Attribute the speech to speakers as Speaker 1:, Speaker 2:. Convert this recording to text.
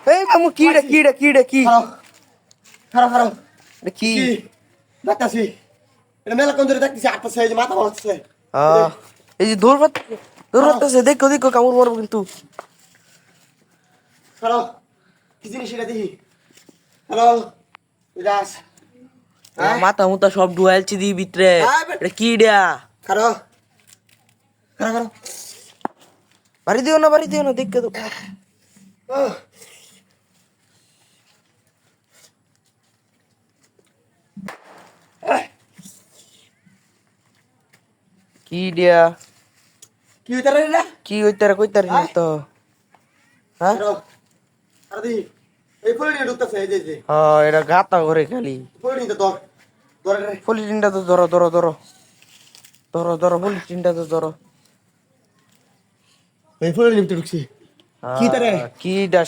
Speaker 1: এই মামু কি
Speaker 2: খারাপ খারাপ
Speaker 1: এটা কি
Speaker 2: দেখতেছি এটা মেলা কোন ধরে দেখতেছি আটটা সাইজ মাথা মারছে
Speaker 1: এই যে দৌড়াতেছে দেখো কামড় মারবো কিন্তু
Speaker 2: খারাপ কি জিনিস এটা দেখি হ্যালো বিরাস
Speaker 1: মাথা মুতা সব ডুয়ালছি দি ভিতরে এটা কি ডা
Speaker 2: খারাপ খারাপ খারাপ
Speaker 1: বাড়ি দিও না দেখে তো কি দিয়া
Speaker 2: কি হইতারে রে
Speaker 1: কি কইতারে না তো হ্যাঁ
Speaker 2: খারাপ আর দি এই ফুলটি ঢুকতেছে এই যে
Speaker 1: হ্যাঁ এটা গাতা করে খালি
Speaker 2: ফুলটি তো ধর ধরে রে
Speaker 1: পলিটিনটা তো ধরো পলিটিনটা তো ধরো
Speaker 2: এই ফুলটি ঢুকছে কি তারে
Speaker 1: কি ডা